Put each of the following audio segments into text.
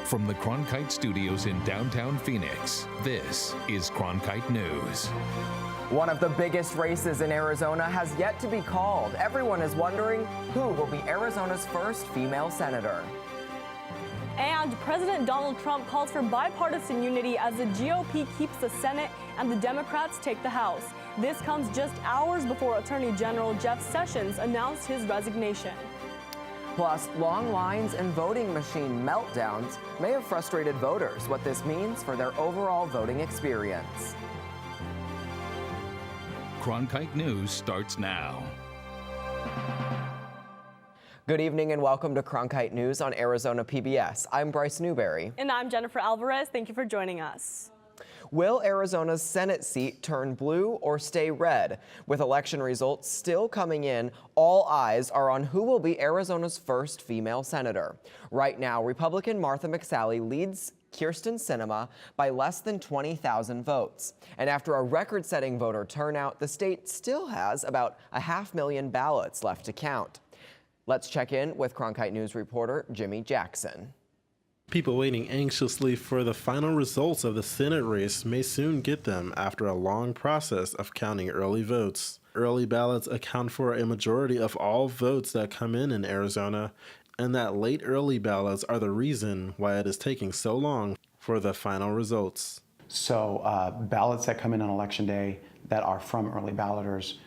From the Cronkite studios in downtown Phoenix, this is Cronkite News. One of the biggest races in Arizona has yet to be called. Everyone is wondering who will be Arizona's first female senator. And President Donald Trump calls for bipartisan unity as the GOP keeps the Senate and the Democrats take the House. This comes just hours before Attorney General Jeff Sessions announced his resignation. Plus, long lines and voting machine meltdowns may have frustrated voters. What this means for their overall voting experience. Cronkite News starts now. Good evening and welcome to Cronkite News on Arizona PBS. I'm Bryce Newberry. And I'm Jennifer Alvarez. Thank you for joining us. Will Arizona's Senate seat turn blue or stay red? With election results still coming in, all eyes are on who will be Arizona's first female senator. Right now, Republican Martha McSally leads Kyrsten Sinema by less than 20,000 votes. And after a record-setting voter turnout, the state still has about 500,000 ballots left to count. Let's check in with Cronkite News reporter Jimmy Jackson. People waiting anxiously for the final results of the Senate race may soon get them after a long process of counting early votes. Early ballots account for a majority of all votes that come in Arizona, and that late early ballots are the reason why it is taking so long for the final results. So ballots that come in on Election Day that are from early balloters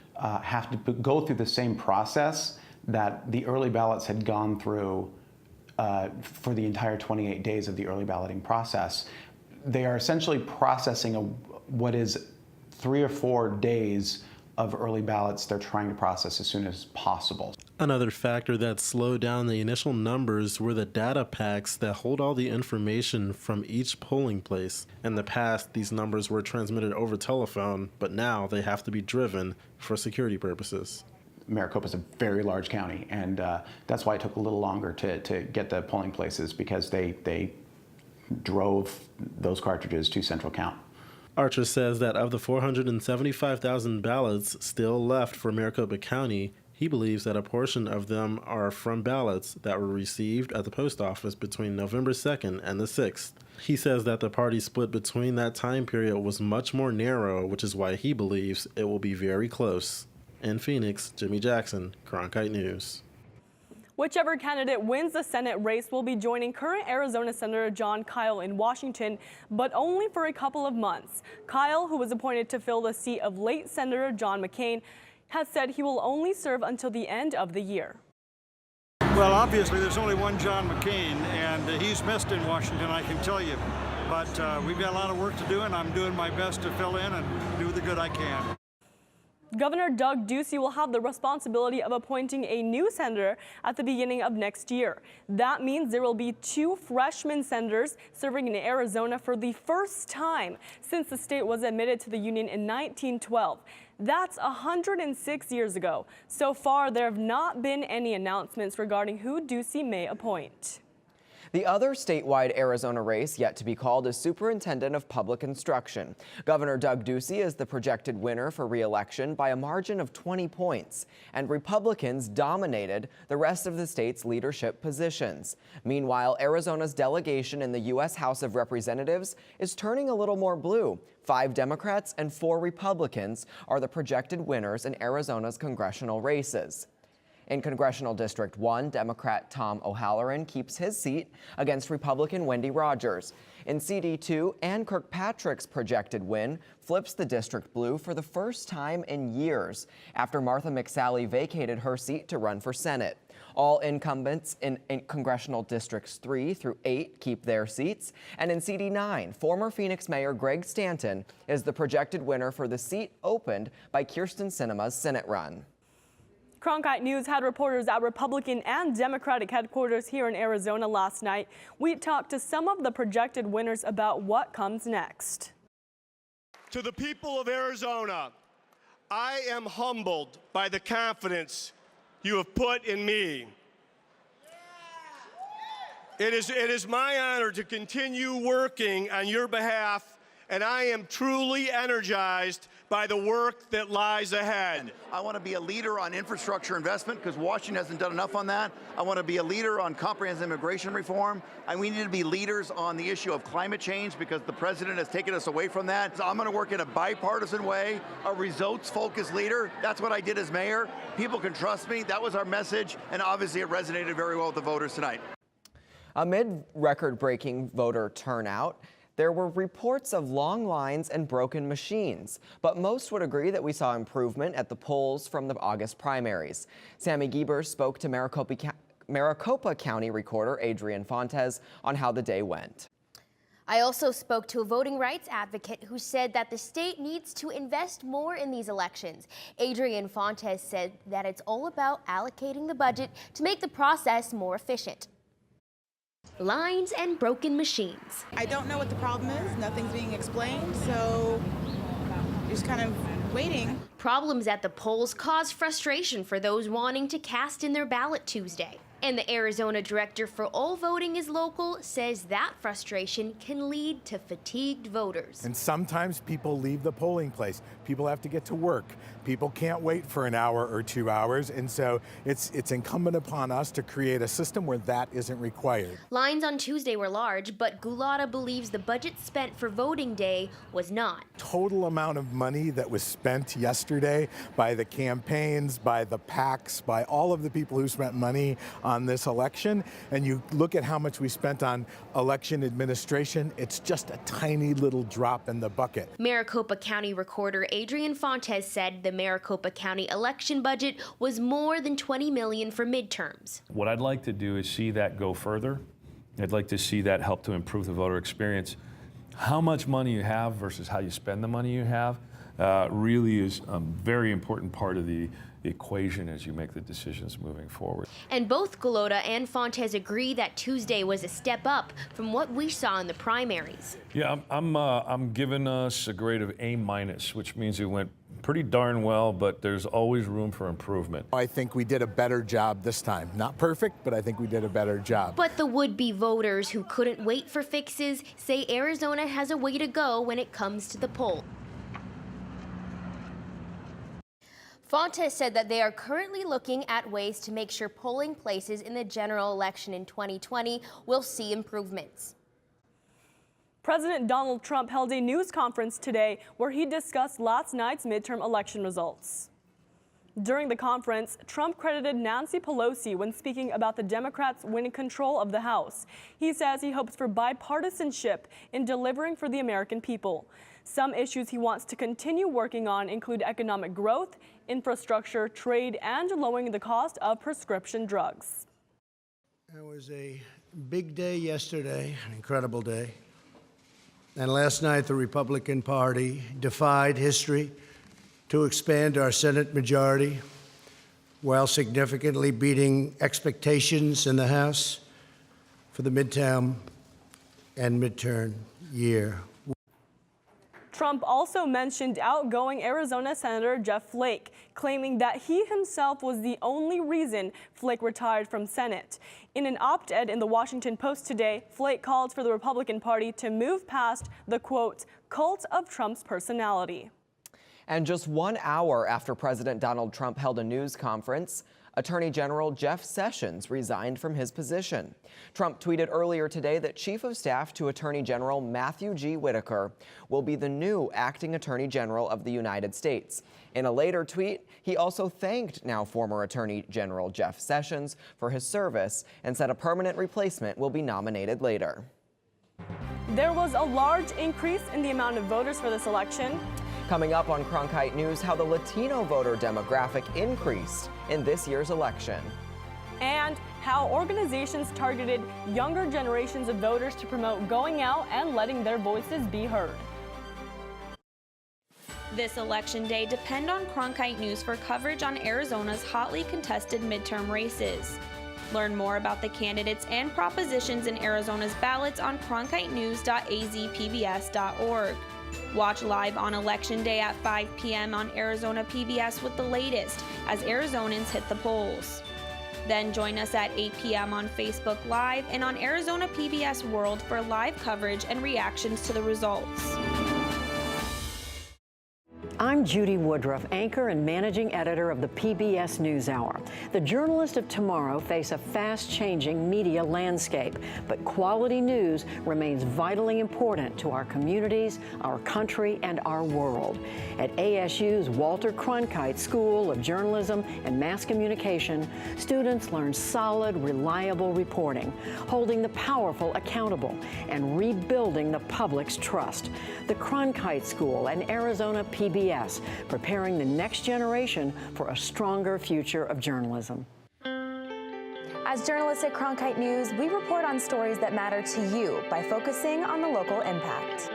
have to go through the same process that the early ballots had gone through for the entire 28 days of the early balloting process. They are essentially processing what is 3 or 4 days of early ballots they're trying to process as soon as possible. Another factor that slowed down the initial numbers were the data packs that hold all the information from each polling place. In the past, these numbers were transmitted over telephone, but now they have to be driven for security purposes. Maricopa is a very large county, and that's why it took a little longer to get the polling places, because they drove those cartridges to central count. Archer says that of the 475,000 ballots still left for Maricopa County, he believes that a portion of them are from ballots that were received at the post office between November 2nd and the 6th. He says that the party split between that time period was much more narrow, which is why he believes it will be very close. In Phoenix, Jimmy Jackson, Cronkite News. Whichever candidate wins the Senate race will be joining current Arizona Senator Jon Kyl in Washington, but only for a couple of months. Kyl, who was appointed to fill the seat of late Senator John McCain, has said he will only serve until the end of the year. Well, obviously, there's only one John McCain, and he's missed in Washington, I can tell you. But we've got a lot of work to do, and I'm doing my best to fill in and do the good I can. Governor Doug Ducey will have the responsibility of appointing a new senator at the beginning of next year. That means there will be 2 freshman senators serving in Arizona for the first time since the state was admitted to the union in 1912. That's 106 years ago. So far, there have not been any announcements regarding who Ducey may appoint. The other statewide Arizona race yet to be called is Superintendent of Public Instruction. Governor Doug Ducey is the projected winner for re-election by a margin of 20 points, and Republicans dominated the rest of the state's leadership positions. Meanwhile, Arizona's delegation in the U.S. House of Representatives is turning a little more blue. 5 Democrats and 4 Republicans are the projected winners in Arizona's congressional races. In Congressional District 1, Democrat Tom O'Halloran keeps his seat against Republican Wendy Rogers. In CD2, Ann Kirkpatrick's projected win flips the district blue for the first time in years after Martha McSally vacated her seat to run for Senate. All incumbents in Congressional Districts 3 through 8 keep their seats. And in CD9, former Phoenix Mayor Greg Stanton is the projected winner for the seat opened by Kyrsten Sinema's Senate run. Cronkite News had reporters at Republican and Democratic headquarters here in Arizona last night. We talked to some of the projected winners about what comes next. To the people of Arizona, I am humbled by the confidence you have put in me. It is my honor to continue working on your behalf and I am truly energized by the work that lies ahead. I want to be a leader on infrastructure investment because Washington hasn't done enough on that. I want to be a leader on comprehensive immigration reform. And we need to be leaders on the issue of climate change because the president has taken us away from that. So I'm going to work in a bipartisan way, a results-focused leader. That's what I did as mayor. People can trust me. That was our message, and obviously it resonated very well with the voters tonight. Amid record-breaking voter turnout, there were reports of long lines and broken machines, but most would agree that we saw improvement at the polls from the August primaries. Sammy Gieber spoke to Maricopa County Recorder Adrian Fontes on how the day went. I also spoke to a voting rights advocate who said that the state needs to invest more in these elections. Adrian Fontes said that it's all about allocating the budget to make the process more efficient. Lines and broken machines. I don't know what the problem is. Nothing's being explained, so just kind of waiting. Problems at the polls cause frustration for those wanting to cast in their ballot Tuesday. And the Arizona director for All Voting is Local says that frustration can lead to fatigued voters. And sometimes people leave the polling place. People have to get to work. People can't wait for an hour or 2 hours. And so it's incumbent upon us to create a system where that isn't required. Lines on Tuesday were large, but Gulata believes the budget spent for voting day was not. Total amount of money that was spent yesterday by the campaigns, by the PACs, by all of the people who spent money on this election, and you look at how much we spent on election administration, it's just a tiny little drop in the bucket. Maricopa County Recorder Adrian Fontes said the Maricopa County election budget was more than $20 million for midterms. What I'd like to do is see that go further. I'd like to see that help to improve the voter experience. How much money you have versus how you spend the money you have really is a very important part of the equation as you make the decisions moving forward. And both Gulata and Fontes agree that Tuesday was a step up from what we saw in the primaries. Yeah, I'm giving us a grade of A-, which means it went pretty darn well, but there's always room for improvement. I think we did a better job this time. Not perfect, but I think we did a better job. But the would-be voters who couldn't wait for fixes say Arizona has a way to go when it comes to the poll. Fontes said that they are currently looking at ways to make sure polling places in the general election in 2020 will see improvements. President Donald Trump held a news conference today where he discussed last night's midterm election results. During the conference, Trump credited Nancy Pelosi when speaking about the Democrats winning control of the House. He says he hopes for bipartisanship in delivering for the American people. Some issues he wants to continue working on include economic growth, infrastructure, trade, and lowering the cost of prescription drugs. It was a big day yesterday, an incredible day. And last night, the Republican Party defied history to expand our Senate majority while significantly beating expectations in the House for the midterm and midterm year. Trump also mentioned outgoing Arizona Senator Jeff Flake, claiming that he himself was the only reason Flake retired from Senate. In an op-ed in the Washington Post today, Flake called for the Republican Party to move past the, quote, cult of Trump's personality. And just 1 hour after President Donald Trump held a news conference, Attorney General Jeff Sessions resigned from his position. Trump tweeted earlier today that Chief of Staff to Attorney General Matthew G. Whitaker will be the new acting Attorney General of the United States. In a later tweet, he also thanked now former Attorney General Jeff Sessions for his service and said a permanent replacement will be nominated later. There was a large increase in the amount of voters for this election. Coming up on Cronkite News, how the Latino voter demographic increased in this year's election. And how organizations targeted younger generations of voters to promote going out and letting their voices be heard. This election day, depend on Cronkite News for coverage on Arizona's hotly contested midterm races. Learn more about the candidates and propositions in Arizona's ballots on cronkitenews.azpbs.org. Watch live on Election Day at 5 p.m. on Arizona PBS with the latest as Arizonans hit the polls. Then join us at 8 p.m. on Facebook Live and on Arizona PBS World for live coverage and reactions to the results. I'm Judy Woodruff, anchor and managing editor of the PBS NewsHour. The journalists of tomorrow face a fast-changing media landscape, but quality news remains vitally important to our communities, our country, and our world. At ASU's Walter Cronkite School of Journalism and Mass Communication, students learn solid, reliable reporting, holding the powerful accountable, and rebuilding the public's trust. The Cronkite School and Arizona PBS, preparing the next generation for a stronger future of journalism. As journalists at Cronkite News, we report on stories that matter to you by focusing on the local impact.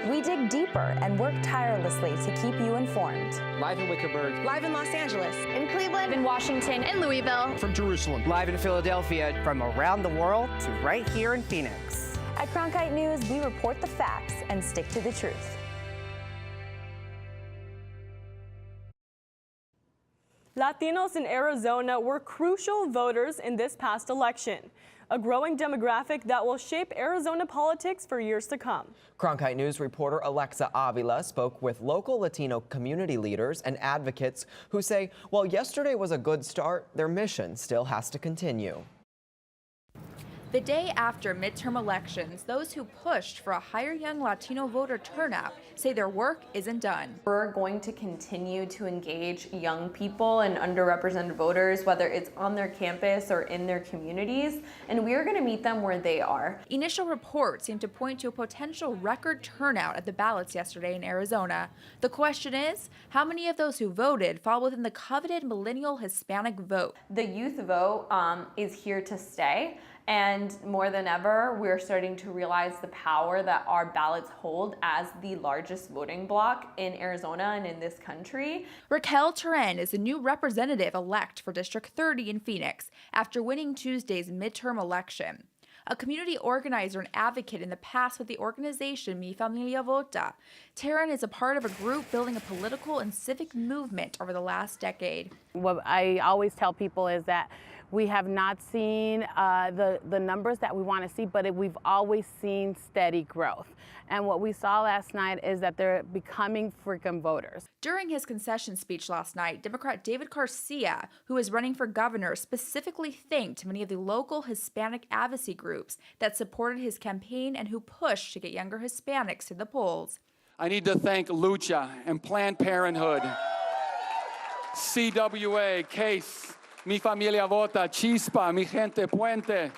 We dig deeper and work tirelessly to keep you informed. Live in Wickerburg. Live in Los Angeles. In Cleveland. In Washington. In Louisville. From Jerusalem. Live in Philadelphia. From around the world to right here in Phoenix. At Cronkite News, we report the facts and stick to the truth. Latinos in Arizona were crucial voters in this past election, a growing demographic that will shape Arizona politics for years to come. Cronkite News reporter Alexa Avila spoke with local Latino community leaders and advocates who say while yesterday was a good start, their mission still has to continue. The day after midterm elections, those who pushed for a higher young Latino voter turnout say their work isn't done. We're going to continue to engage young people and underrepresented voters, whether it's on their campus or in their communities, and we are going to meet them where they are. Initial reports seem to point to a potential record turnout at the ballots yesterday in Arizona. The question is, how many of those who voted fall within the coveted millennial Hispanic vote? The youth vote is here to stay. And more than ever, we're starting to realize the power that our ballots hold as the largest voting bloc in Arizona and in this country. Raquel Turan is the new representative-elect for District 30 in Phoenix after winning Tuesday's midterm election. A community organizer and advocate in the past with the organization Mi Familia Vota, Taryn is a part of a group building a political and civic movement over the last decade. What I always tell people is that we have not seen the numbers that we want to see, but we've always seen steady growth. And what we saw last night is that they're becoming frequent voters. During his concession speech last night, Democrat David Garcia, who is running for governor, specifically thanked many of the local Hispanic advocacy groups that supported his campaign and who pushed to get younger Hispanics to the polls. I need to thank Lucha and Planned Parenthood, CWA, CASE, Mi Familia Vota, Chispa, Mi Gente Puente,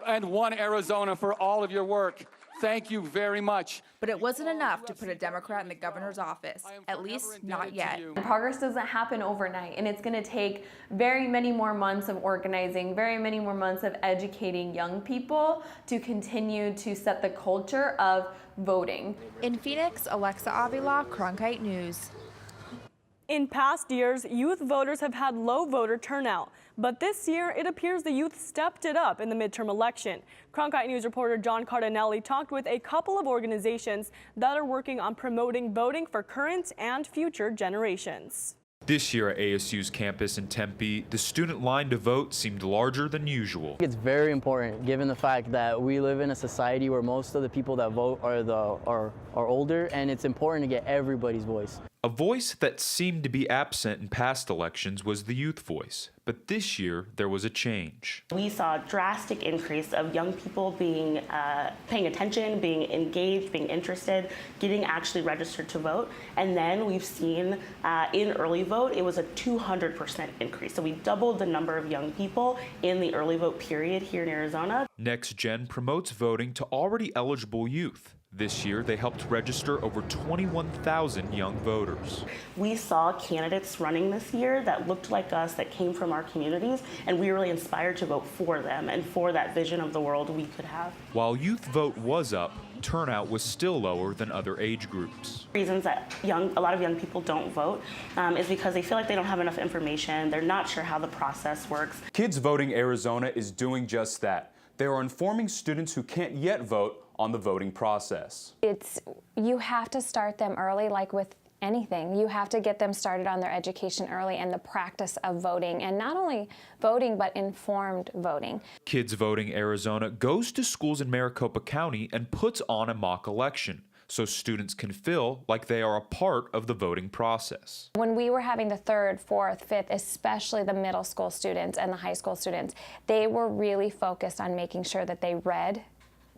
and One Arizona for all of your work. Thank you very much. But it wasn't enough to put a Democrat in the governor's office, at least not yet. Progress doesn't happen overnight, and it's going to take very many more months of organizing, very many more months of educating young people to continue to set the culture of voting. In Phoenix, Alexa Avila, Cronkite News. In past years, youth voters have had low voter turnout, but this year it appears the youth stepped it up in the midterm election. Cronkite News reporter John Cardinelli talked with a couple of organizations that are working on promoting voting for current and future generations. This year at ASU's campus in Tempe, the student line to vote seemed larger than usual. It's very important given the fact that we live in a society where most of the people that vote are older, and it's important to get everybody's voice. A voice that seemed to be absent in past elections was the youth voice, but this year there was a change. We saw a drastic increase of young people being paying attention, being engaged, being interested, getting actually registered to vote. And then we've seen in early vote, it was a 200% increase. So we doubled the number of young people in the early vote period here in Arizona. Next Gen promotes voting to already eligible youth. This year, they helped register over 21,000 young voters. We saw candidates running this year that looked like us, that came from our communities, and we were really inspired to vote for them and for that vision of the world we could have. While youth vote was up, turnout was still lower than other age groups. Reasons that a lot of young people don't vote is because they feel like they don't have enough information. They're not sure how the process works. Kids Voting Arizona is doing just that. They are informing students who can't yet vote on the voting process. You have to start them early, like with anything. You have to get them started on their education early and the practice of voting, and not only voting, but informed voting. Kids Voting Arizona goes to schools in Maricopa County and puts on a mock election. so students can feel like they are a part of the voting process. When we were having the 3rd, 4th, 5th, especially the middle school students and the high school students, they were really focused on making sure that they read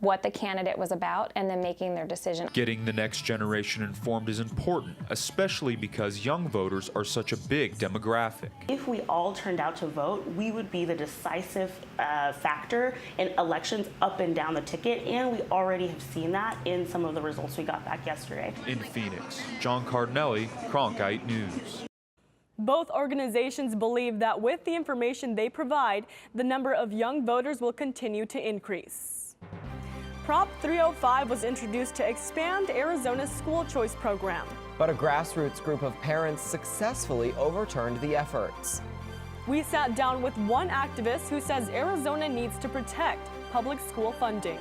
what the candidate was about and then making their decision. Getting the next generation informed is important, especially because young voters are such a big demographic. If we all turned out to vote, we would be the decisive factor in elections up and down the ticket, and we already have seen that in some of the results we got back yesterday. In Phoenix, John Cardinelli, Cronkite News. Both organizations believe that with the information they provide, the number of young voters will continue to increase. Prop 305 was introduced to expand Arizona's school choice program. But a grassroots group of parents successfully overturned the efforts. We sat down with one activist who says Arizona needs to protect public school funding.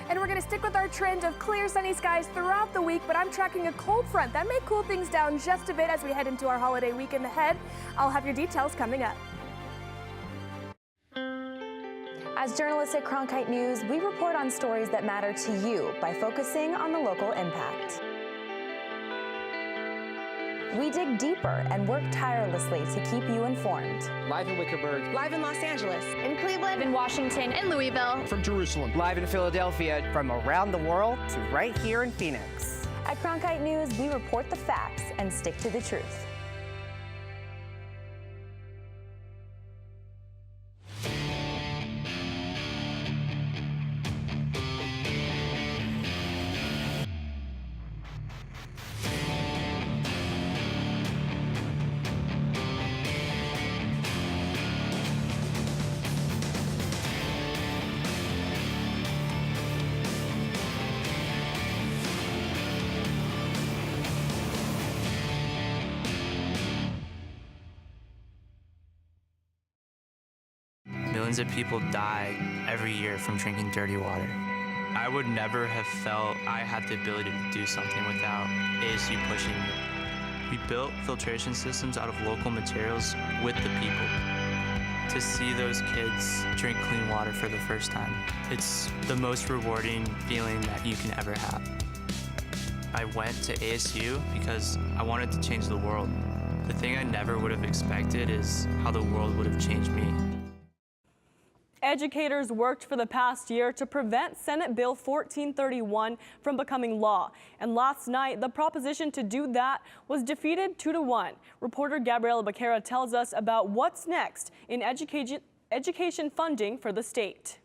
And we're going to stick with our trend of clear sunny skies throughout the week, but I'm tracking a cold front that may cool things down just a bit as we head into our holiday weekend ahead. I'll have your details coming up. As journalists at Cronkite News, we report on stories that matter to you by focusing on the local impact. We dig deeper and work tirelessly to keep you informed. Live in Wickerburg. Live in Los Angeles. In Cleveland. In Washington. In Louisville. From Jerusalem. Live in Philadelphia. From around the world to right here in Phoenix. At Cronkite News, we report the facts and stick to the truth. Millions of people die every year from drinking dirty water. I would never have felt I had the ability to do something without ASU pushing me. We built filtration systems out of local materials with the people. To see those kids drink clean water for the first time, it's the most rewarding feeling that you can ever have. I went to ASU because I wanted to change the world. The thing I never would have expected is how the world would have changed me. Educators worked for the past year to prevent Senate Bill 1431 from becoming law. And last night, the proposition to do that was defeated 2-1. Reporter Gabriela Becerra tells us about what's next in education funding for the state.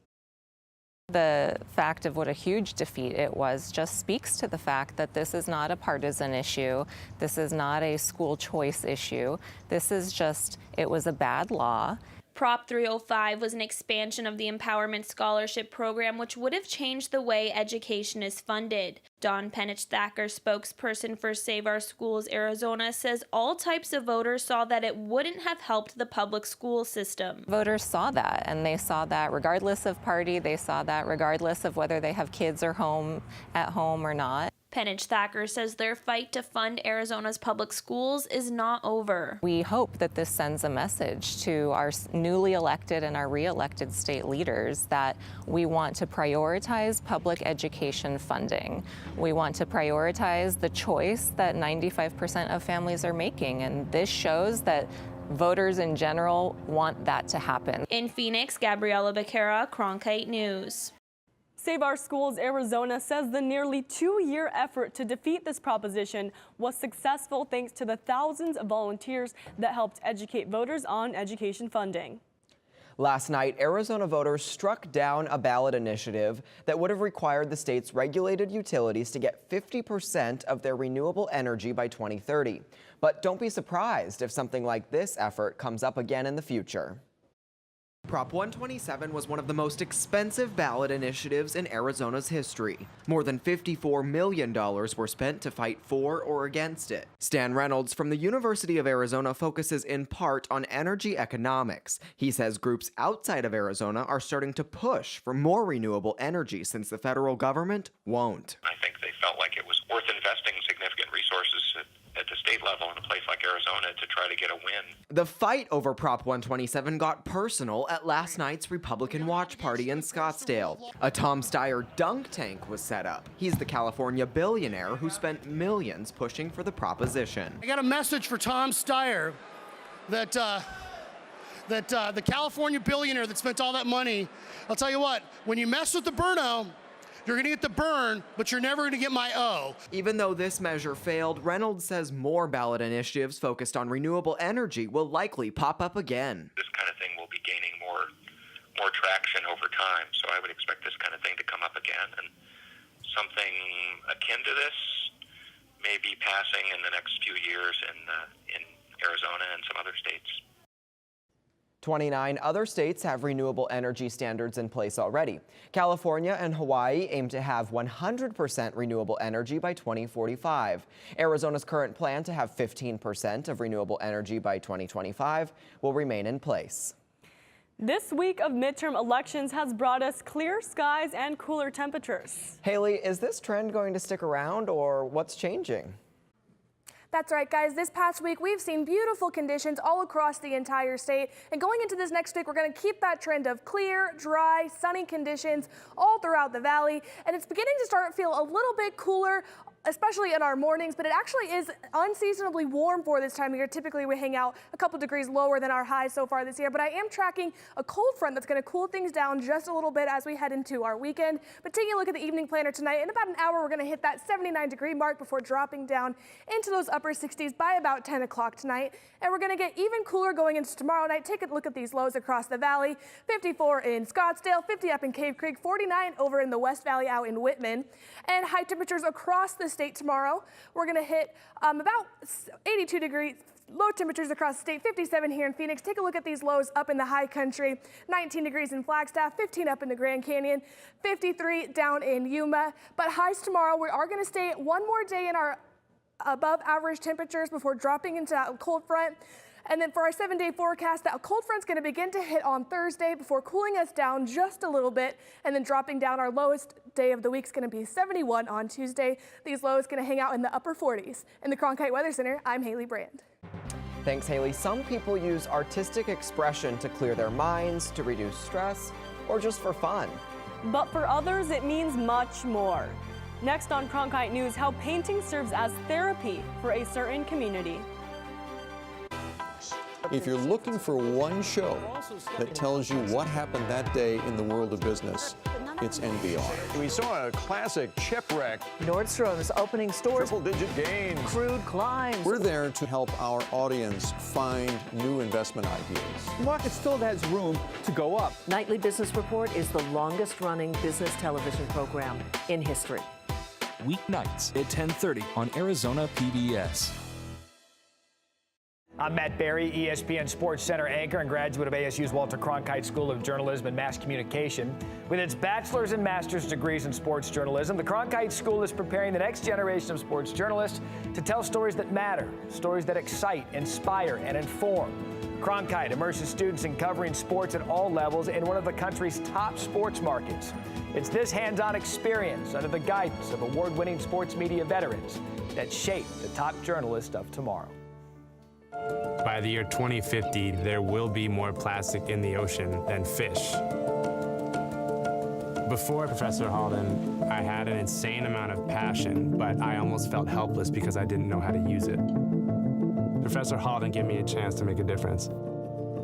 The fact of what a huge defeat it was just speaks to the fact that this is not a partisan issue. This is not a school choice issue. This is just, it was a bad law. Prop 305 was an expansion of the Empowerment Scholarship Program, which would have changed the way education is funded. Dawn Penich-Thacker, spokesperson for Save Our Schools Arizona, says all types of voters saw that it wouldn't have helped the public school system. Voters saw that, and they saw that regardless of party. They saw that regardless of whether they have kids at home or not. Penich-Thacker says their fight to fund Arizona's public schools is not over. We hope that this sends a message to our newly elected and our re-elected state leaders that we want to prioritize public education funding. We want to prioritize the choice that 95% of families are making, and this shows that voters in general want that to happen. In Phoenix, Gabriela Becerra, Cronkite News. Save Our Schools Arizona says the nearly 2-year effort to defeat this proposition was successful thanks to the thousands of volunteers that helped educate voters on education funding. Last night, Arizona voters struck down a ballot initiative that would have required the state's regulated utilities to get 50% of their renewable energy by 2030. But don't be surprised if something like this effort comes up again in the future. Prop 127 was one of the most expensive ballot initiatives in Arizona's history. More than $54 million were spent to fight for or against it. Stan Reynolds from the University of Arizona focuses in part on energy economics. He says groups outside of Arizona are starting to push for more renewable energy since the federal government won't. I think they felt like it was worth investing significant resources at the state state level in a place like Arizona to try to get a win. The fight over Prop 127 got personal at last night's Republican watch party in Scottsdale. A Tom Steyer dunk tank was set up. He's the California billionaire who spent millions pushing for the proposition. I got a message for Tom Steyer that the California billionaire that spent all that money, I'll tell you what, when you mess with the Burno, you're going to get the burn, but you're never going to get my O. Even though this measure failed, Reynolds says more ballot initiatives focused on renewable energy will likely pop up again. This kind of thing will be gaining more traction over time, so I would expect this kind of thing to come up again, and something akin to this may be passing in the next few years in Arizona and some other states. 29 other states have renewable energy standards in place already. California and Hawaii aim to have 100% renewable energy by 2045. Arizona's current plan to have 15% of renewable energy by 2025 will remain in place. This week of midterm elections has brought us clear skies and cooler temperatures. Haley, is this trend going to stick around, or what's changing? That's right, guys. This past week, we've seen beautiful conditions all across the entire state. And going into this next week, we're going to keep that trend of clear, dry, sunny conditions all throughout the valley. And it's beginning to start to feel a little bit cooler, especially in our mornings, but it actually is unseasonably warm for this time of year. Typically, we hang out a couple degrees lower than our highs so far this year, but I am tracking a cold front that's going to cool things down just a little bit as we head into our weekend. But taking a look at the evening planner tonight, in about an hour, we're going to hit that 79-degree mark before dropping down into those upper 60s by about 10 o'clock tonight. And we're going to get even cooler going into tomorrow night. Take a look at these lows across the valley. 54 in Scottsdale, 50 up in Cave Creek, 49 over in the West Valley out in Whitman. And high temperatures across the state tomorrow. We're going to hit about 82 degrees. Low temperatures across the state, 57 here in Phoenix. Take a look at these lows up in the high country. 19 degrees in Flagstaff, 15 up in the Grand Canyon, 53 down in Yuma. But highs tomorrow, we are going to stay one more day in our above average temperatures before dropping into that cold front. And then for our 7-day forecast, that cold front's going to begin to hit on Thursday before cooling us down just a little bit and then dropping down. Our lowest day of the week is going to be 71 on Tuesday. These lows going to hang out in the upper 40s. In the Cronkite Weather Center, I'm Haley Brand. Thanks, Haley. Some people use artistic expression to clear their minds, to reduce stress, or just for fun. But for others, it means much more. Next on Cronkite News, how painting serves as therapy for a certain community. If you're looking for one show that tells you what happened that day in the world of business, it's NBR. We saw a classic shipwreck. Nordstrom's opening stores. Triple-digit gains. Crude climbs. We're there to help our audience find new investment ideas. The market still has room to go up. Nightly Business Report is the longest-running business television program in history. Weeknights at 10:30 on Arizona PBS. I'm Matt Berry, ESPN Sports Center anchor and graduate of ASU's Walter Cronkite School of Journalism and Mass Communication. With its bachelor's and master's degrees in sports journalism, the Cronkite School is preparing the next generation of sports journalists to tell stories that matter, stories that excite, inspire, and inform. Cronkite immerses students in covering sports at all levels in one of the country's top sports markets. It's this hands-on experience under the guidance of award-winning sports media veterans that shape the top journalists of tomorrow. By the year 2050, there will be more plastic in the ocean than fish. Before Professor Halden, I had an insane amount of passion, but I almost felt helpless because I didn't know how to use it. Professor Halden gave me a chance to make a difference.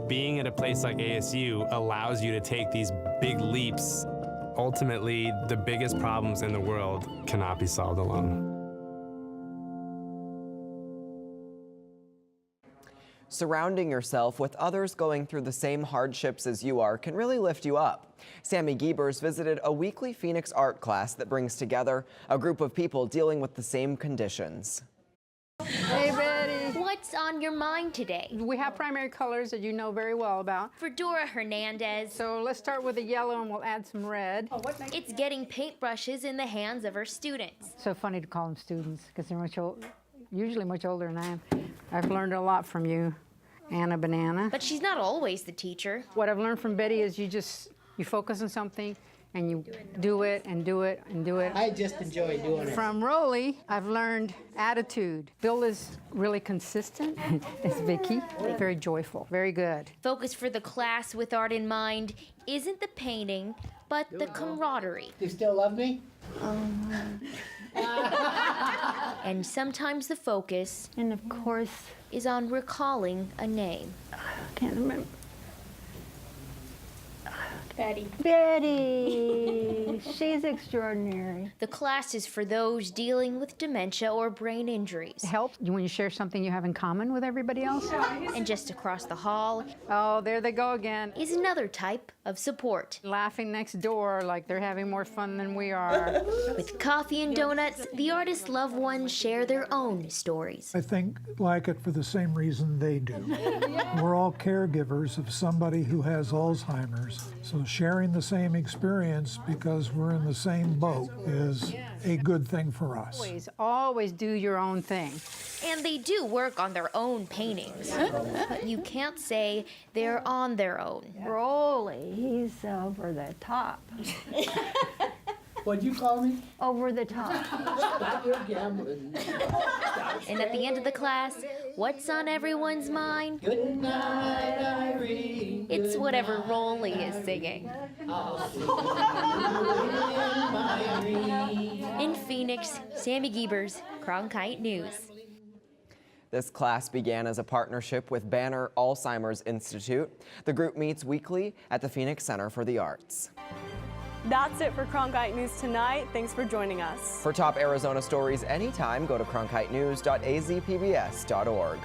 Being at a place like ASU allows you to take these big leaps. Ultimately, the biggest problems in the world cannot be solved alone. Surrounding yourself with others going through the same hardships as you are can really lift you up. Sammy Giebers visited a weekly Phoenix art class that brings together a group of people dealing with the same conditions. Hey, Betty. What's on your mind today? We have primary colors that you know very well about. For Dora Hernandez. So let's start with the yellow and we'll add some red. It's getting paintbrushes in the hands of her students. So funny to call them students because they're usually much older than I am. I've learned a lot from you, Anna Banana. But she's not always the teacher. What I've learned from Betty is you focus on something and you do it and do it and do it. I just enjoy doing it. From Rolly, I've learned attitude. Bill is really consistent. It's Vicky, very joyful, very good. Focus for the class with art in mind isn't the painting, but the camaraderie. Do you still love me? And sometimes the focus, and of course, is on recalling a name. Can't remember. Betty. Betty, she's extraordinary. The class is for those dealing with dementia or brain injuries. It helps when you share something you have in common with everybody else. And just across the hall, oh, there they go again, is another type of support. Laughing next door like they're having more fun than we are. With coffee and donuts, the artist's loved ones share their own stories. I think like it for the same reason they do. We're all caregivers of somebody who has Alzheimer's, so sharing the same experience because we're in the same boat is a good thing for us. Always do your own thing. And they do work on their own paintings. But you can't say they're on their own. Rolly, he's over the top. What'd you call me? Over the top. Stop your gambling. And at the end of the class, what's on everyone's mind? Good night, Irene. It's whatever Rolly is singing. In Phoenix, Sammy Giebers, Cronkite News. This class began as a partnership with Banner Alzheimer's Institute. The group meets weekly at the Phoenix Center for the Arts. That's it for Cronkite News tonight. Thanks for joining us. For top Arizona stories anytime, go to cronkitenews.azpbs.org.